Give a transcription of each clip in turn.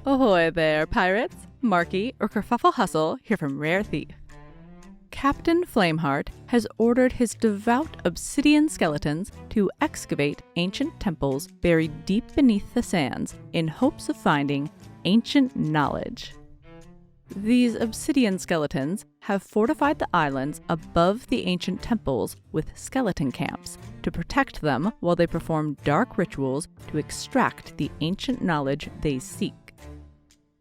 Ahoy there, pirates! Marky or Kerfuffle Hustle here from Rare Thief. Captain Flameheart has ordered his devout Obsidian Skeletons to excavate ancient temples buried deep beneath the sands in hopes of finding ancient knowledge. These Obsidian Skeletons have fortified the islands above the ancient temples with skeleton camps to protect them while they perform dark rituals to extract the ancient knowledge they seek.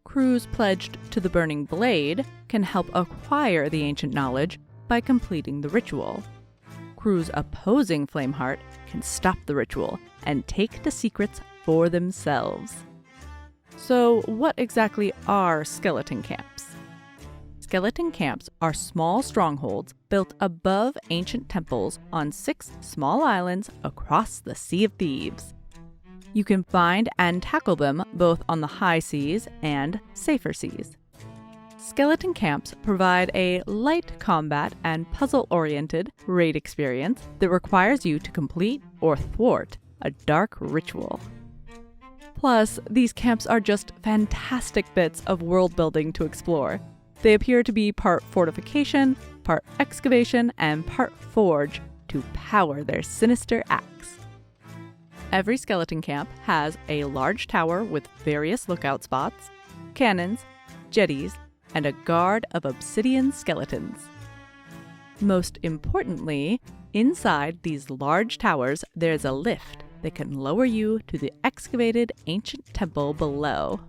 Crews pledged to the Burning Blade can help acquire the ancient knowledge by completing the ritual. Crews opposing Flameheart can stop the ritual and take the secrets for themselves. So, what exactly are skeleton camps? Skeleton camps are small strongholds built above ancient temples on 6 small islands across the Sea of Thieves. You can find and tackle them both on the high seas and safer seas. Skeleton camps provide a light combat and puzzle-oriented raid experience that requires you to complete or thwart a dark ritual. Plus, these camps are just fantastic bits of world building to explore. They appear to be part fortification, part excavation, and part forge to power their sinister acts. Every skeleton camp has a large tower with various lookout spots, cannons, jetties, and a guard of obsidian skeletons. Most importantly, inside these large towers there's a lift that can lower you to the excavated ancient temple below.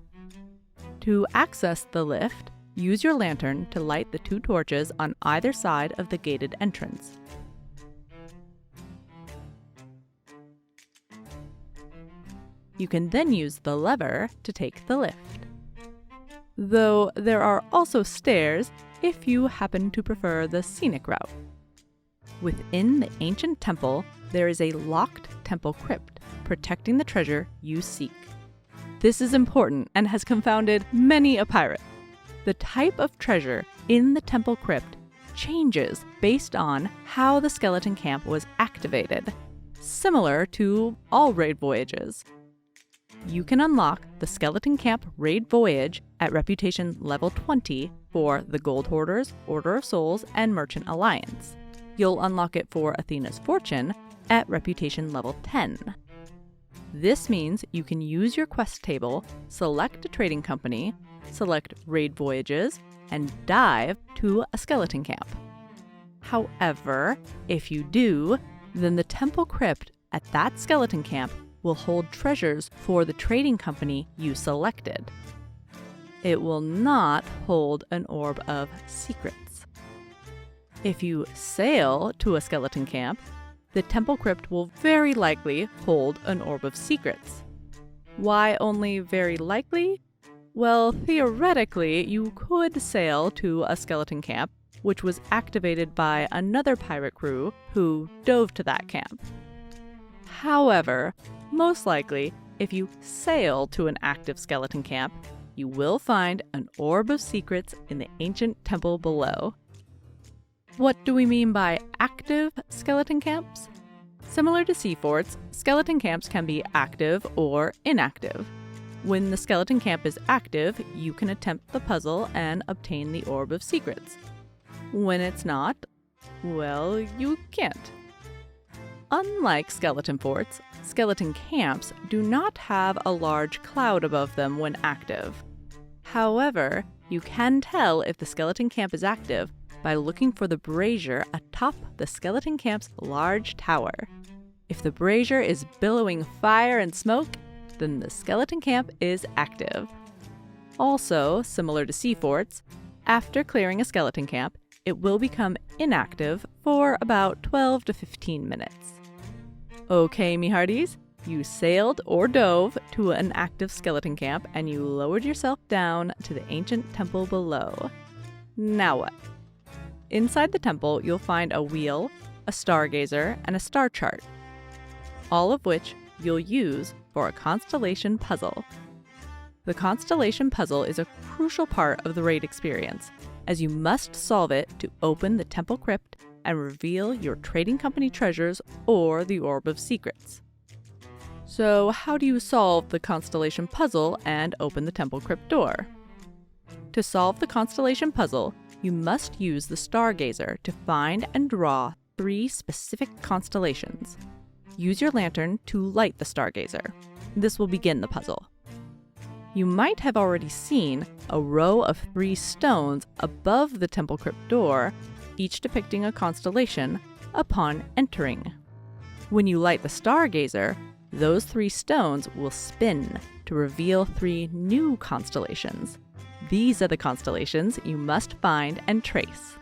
To access the lift, use your lantern to light the 2 torches on either side of the gated entrance. You can then use the lever to take the lift. Though there are also stairs if you happen to prefer the scenic route. Within the ancient temple, there is a locked Temple Crypt protecting the treasure you seek. This is important and has confounded many a pirate. The type of treasure in the Temple Crypt changes based on how the skeleton camp was activated, similar to all raid voyages. You can unlock the Skeleton Camp Raid Voyage at Reputation Level 20 for the Gold Hoarders, Order of Souls, and Merchant Alliance. You'll unlock it for Athena's Fortune at Reputation Level 10. This means you can use your quest table, select a trading company, select Raid Voyages, and dive to a skeleton camp. However, if you do, then the Temple Crypt at that skeleton camp will hold treasures for the trading company you selected. It will not hold an Orb of Secrets. If you sail to a skeleton camp, the Temple Crypt will very likely hold an Orb of Secrets. Why only very likely? Well, theoretically, you could sail to a skeleton camp, which was activated by another pirate crew who dove to that camp. However, most likely, if you sail to an active skeleton camp, you will find an Orb of Secrets in the ancient temple below. What do we mean by active skeleton camps? Similar to sea forts, skeleton camps can be active or inactive. When the skeleton camp is active, you can attempt the puzzle and obtain the Orb of Secrets. When it's not, well, you can't. Unlike skeleton forts, skeleton camps do not have a large cloud above them when active. However, you can tell if the skeleton camp is active by looking for the brazier atop the skeleton camp's large tower. If the brazier is billowing fire and smoke, then the skeleton camp is active. Also, similar to sea forts, after clearing a skeleton camp, it will become inactive for about 12 to 15 minutes. Okay, me hearties, you sailed or dove to an active skeleton camp and you lowered yourself down to the ancient temple below. Now what? Inside the temple, you'll find a wheel, a stargazer, and a star chart, all of which you'll use for a Constellation Puzzle. The Constellation Puzzle is a crucial part of the raid experience, as you must solve it to open the Temple Crypt and reveal your trading company treasures or the Orb of Secrets. So how do you solve the Constellation Puzzle and open the Temple Crypt door? To solve the Constellation Puzzle, you must use the Stargazer to find and draw 3 specific constellations. Use your lantern to light the Stargazer. This will begin the puzzle. You might have already seen a row of 3 stones above the Temple Crypt door, each depicting a constellation, upon entering. When you light the Stargazer, those 3 stones will spin to reveal 3 new constellations. These are the constellations you must find and trace.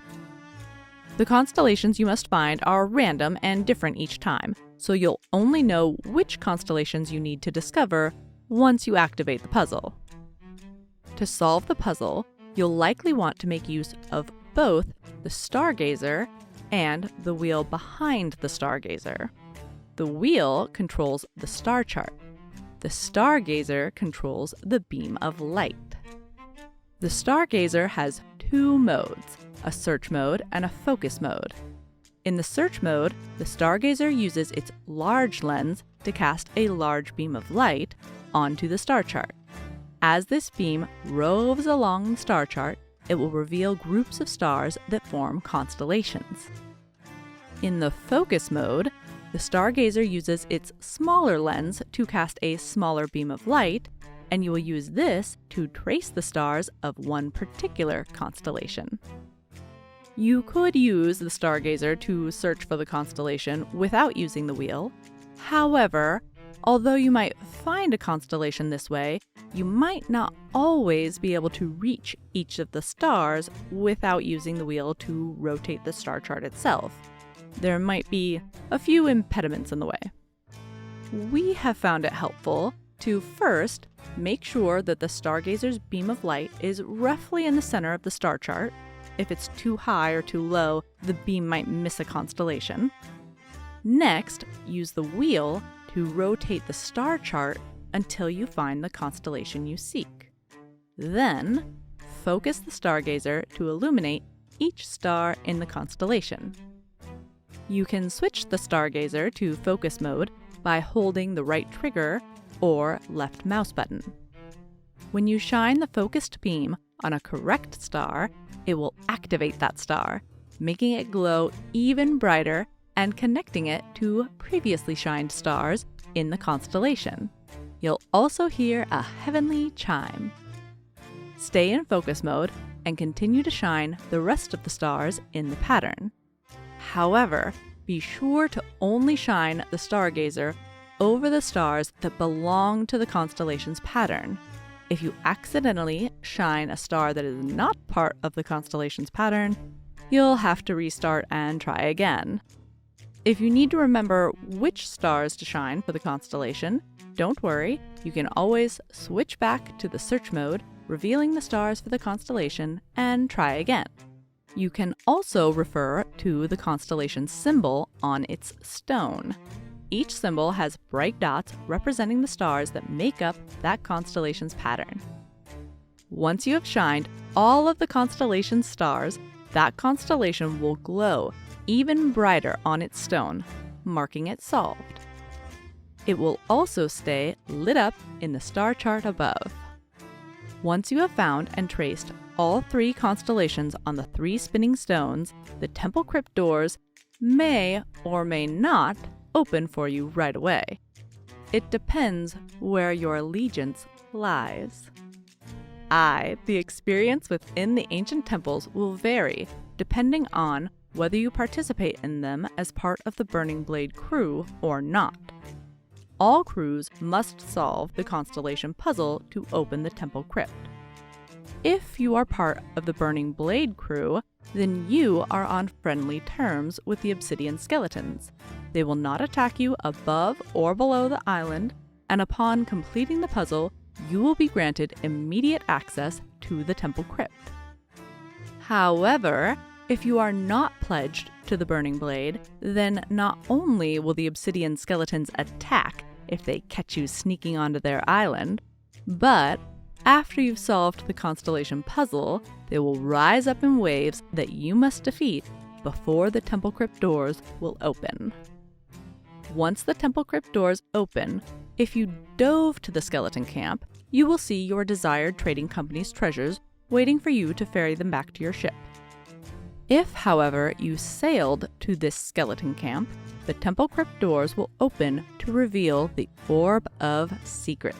The constellations you must find are random and different each time, so you'll only know which constellations you need to discover once you activate the puzzle. To solve the puzzle, you'll likely want to make use of both the Stargazer and the wheel behind the Stargazer. The wheel controls the star chart. The Stargazer controls the beam of light. The Stargazer has 2 modes, a search mode and a focus mode. In the search mode, the Stargazer uses its large lens to cast a large beam of light onto the star chart. As this beam roves along the star chart, it will reveal groups of stars that form constellations. In the focus mode, the Stargazer uses its smaller lens to cast a smaller beam of light, and you will use this to trace the stars of one particular constellation. You could use the Stargazer to search for the constellation without using the wheel. However, although you might find a constellation this way, you might not always be able to reach each of the stars without using the wheel to rotate the star chart itself. There might be a few impediments in the way. We have found it helpful to first make sure that the Stargazer's beam of light is roughly in the center of the star chart. If it's too high or too low, the beam might miss a constellation. Next, use the wheel to rotate the star chart until you find the constellation you seek. Then, focus the Stargazer to illuminate each star in the constellation. You can switch the Stargazer to focus mode by holding the right trigger or left mouse button. When you shine the focused beam on a correct star, it will activate that star, making it glow even brighter and connecting it to previously shined stars in the constellation. You'll also hear a heavenly chime. Stay in focus mode and continue to shine the rest of the stars in the pattern. However, be sure to only shine the Stargazer over the stars that belong to the constellation's pattern. If you accidentally shine a star that is not part of the constellation's pattern, you'll have to restart and try again. If you need to remember which stars to shine for the constellation, don't worry, you can always switch back to the search mode, revealing the stars for the constellation, and try again. You can also refer to the constellation symbol on its stone. Each symbol has bright dots representing the stars that make up that constellation's pattern. Once you have shined all of the constellation's stars, that constellation will glow even brighter on its stone, marking it solved. It will also stay lit up in the star chart above. Once you have found and traced all 3 constellations on the 3 spinning stones, the Temple Crypt doors may or may not open for you right away. It depends where your allegiance lies. The experience within the ancient temples will vary depending on whether you participate in them as part of the Burning Blade crew or not. All crews must solve the Constellation Puzzle to open the Temple Crypt. If you are part of the Burning Blade crew, then you are on friendly terms with the Obsidian Skeletons. They will not attack you above or below the island, and upon completing the puzzle, you will be granted immediate access to the Temple Crypt. However, if you are not pledged to the Burning Blade, then not only will the Obsidian Skeletons attack if they catch you sneaking onto their island, but after you've solved the Constellation Puzzle, they will rise up in waves that you must defeat before the Temple Crypt doors will open. Once the Temple Crypt doors open, If you dove to the skeleton camp, you will see your desired trading company's treasures waiting for you to ferry them back to your ship. If, however, you sailed to this skeleton camp, the Temple Crypt doors will open to reveal the Orb of Secrets.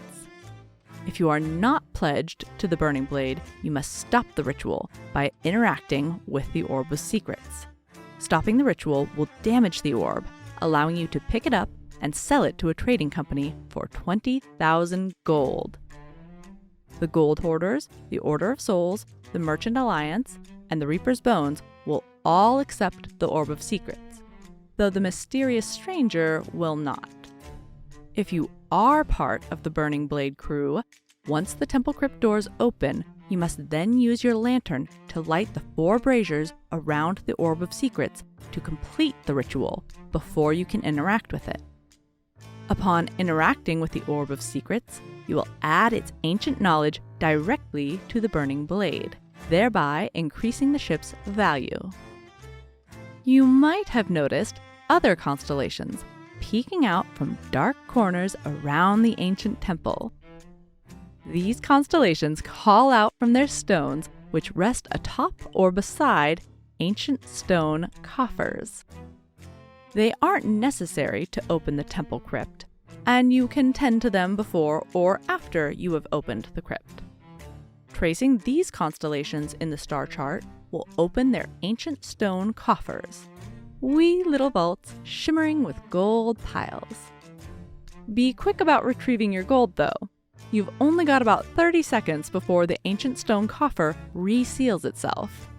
If you are not pledged to the Burning Blade, you must stop the ritual by interacting with the Orb of Secrets. Stopping the ritual will damage the orb, allowing you to pick it up and sell it to a trading company for 20,000 gold. The Gold Hoarders, the Order of Souls, the Merchant Alliance, and the Reaper's Bones will all accept the Orb of Secrets, though the mysterious stranger will not. If you are part of the Burning Blade crew, once the Temple Crypt doors open, you must then use your lantern to light the 4 braziers around the Orb of Secrets to complete the ritual before you can interact with it. Upon interacting with the Orb of Secrets, you will add its ancient knowledge directly to the Burning Blade, thereby increasing the ship's value. You might have noticed other constellations peeking out from dark corners around the ancient temple. These constellations call out from their stones, which rest atop or beside ancient stone coffers. They aren't necessary to open the Temple Crypt, and you can tend to them before or after you have opened the crypt. Tracing these constellations in the star chart will open their ancient stone coffers, wee little vaults shimmering with gold piles. Be quick about retrieving your gold, though. You've only got about 30 seconds before the ancient stone coffer reseals itself.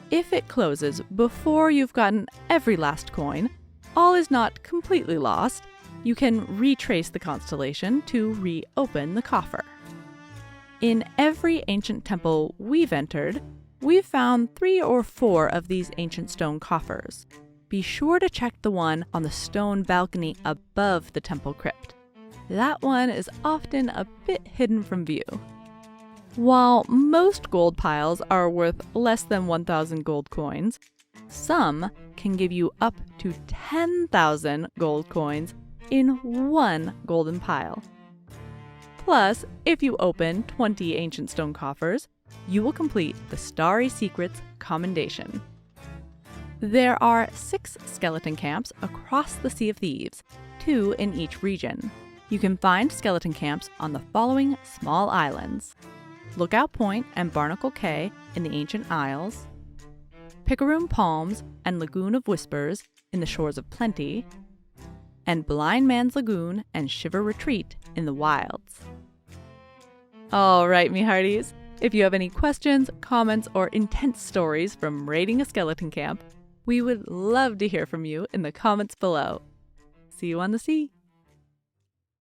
If it closes before you've gotten every last coin, all is not completely lost. You can retrace the constellation to reopen the coffer. In every ancient temple we've entered, we've found 3 or 4 of these ancient stone coffers. Be sure to check the one on the stone balcony above the Temple Crypt. That one is often a bit hidden from view. While most gold piles are worth less than 1,000 gold coins, some can give you up to 10,000 gold coins in one golden pile. Plus, if you open 20 ancient stone coffers, you will complete the Starry Secrets commendation. There are 6 skeleton camps across the Sea of Thieves, 2 in each region. You can find skeleton camps on the following small islands: Lookout Point and Barnacle Cay in the Ancient Isles, Picaroon Palms and Lagoon of Whispers in the Shores of Plenty, and Blind Man's Lagoon and Shiver Retreat in the Wilds. All right, me hearties, if you have any questions, comments, or intense stories from raiding a skeleton camp, we would love to hear from you in the comments below. See you on the sea!